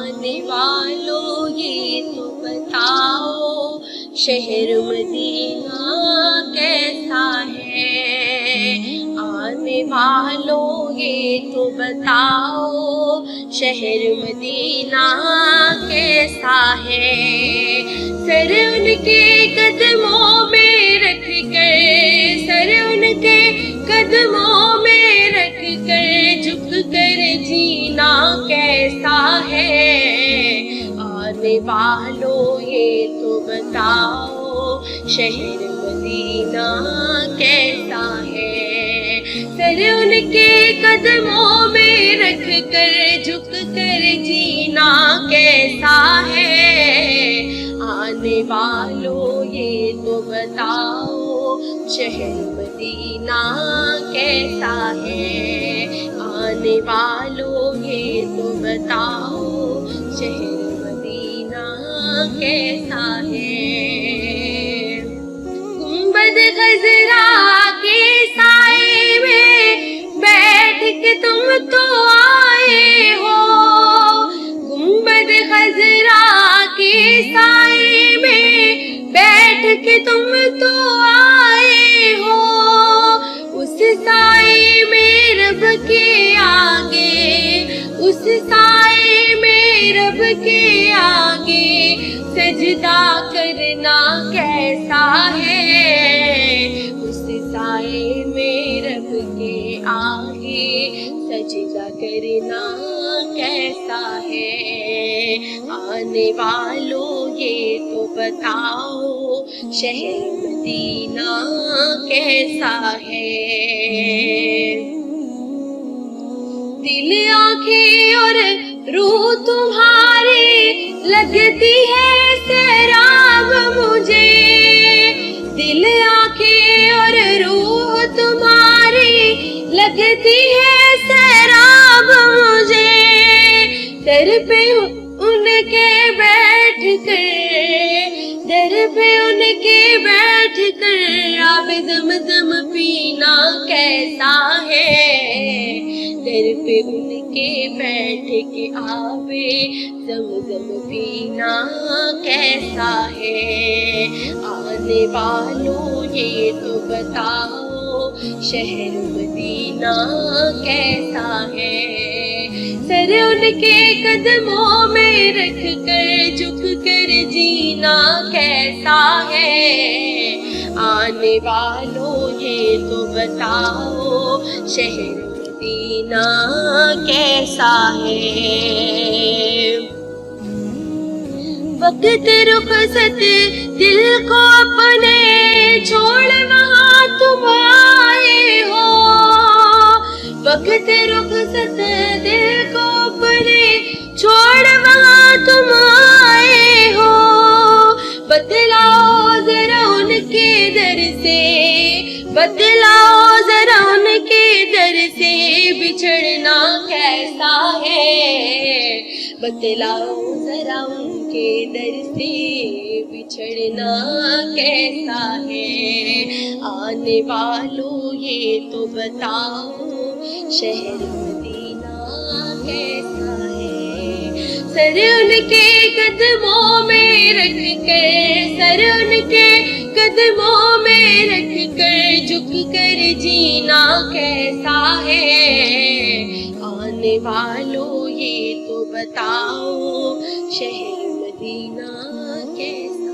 آنے والوں یہ تو بتاؤ شہر مدینہ کیسا ہے، آنے والوں یہ تو بتاؤ شہر مدینہ کیسا ہے۔ سر ان کے قدموں میں رکھ کر، سر ان کے قدموں میں رکھ کر جھک کر جینا کیسا ہے، آنے والوں یہ تو بتاؤ شہر مدینہ کیسا ہے۔ سر ان کے قدموں میں رکھ کر جھک کر جینا کیسا ہے، آنے والوں یہ تو بتاؤ شہر مدینہ کیسا ہے، آنے والوں یہ تو بتاؤ شہر مدینہ کیسا ہے۔ گنبد خضرا کے سائے میں بیٹھ کے تم تو آئے ہو، گنبد خضرا کے سائے میں بیٹھ کے تم تو آئے ہو، اس سائے میں رب کے آگے، اس سائے میں رب کے آگے سجدہ کرنا کیسا ہے، اس سائے میں رب کے آگے سجدہ کرنا کیسا ہے، آنے والوں یہ تو بتاؤ شہر مدینہ کیسا ہے۔ دل آنکھیں اور روح تمہاری لگتی ہے سیراب مجھے، دل آنکھیں اور روح تمہاری لگتی ہے سیراب مجھے، در پہ ان کے بیٹھ کر، در پہ ان کے بیٹھ کر آب زمزم پینا کیسا ہے، در پہ ان کے بیٹھ کے آب زمزم پینا کیسا ہے، آنے والوں یہ تو بتاؤ شہر مدینہ کیسا ہے۔ سر ان کے قدموں میں رکھ کر جھک کر جینا کیسا ہے، آنے والوں یہ تو بتاؤ شہر مدینہ کیسا ہے۔ وقت رخصت دل کو اپنے چھوڑ وہاں تم آئے ہو، وقت رخصت دل کو اپنے چھوڑ وہاں تم آئے ہو، بتلاؤ ذرا ان کے در سے، بتلاؤ ذرا ان کے در سے بچھڑنا کیسا ہے، بتلاؤ ذرا ان کے در سے بچھڑنا کیسا ہے، آنے والوں یہ تو بتاؤ شہر مدینہ کیسا ہے۔ سر ان کے قدموں میں رکھ کر، سر ان کے قدموں میں رکھ کر جھک کر جینا کیسا ہے، آنے والوں یہ تو بتاؤ شہر مدینہ کیسا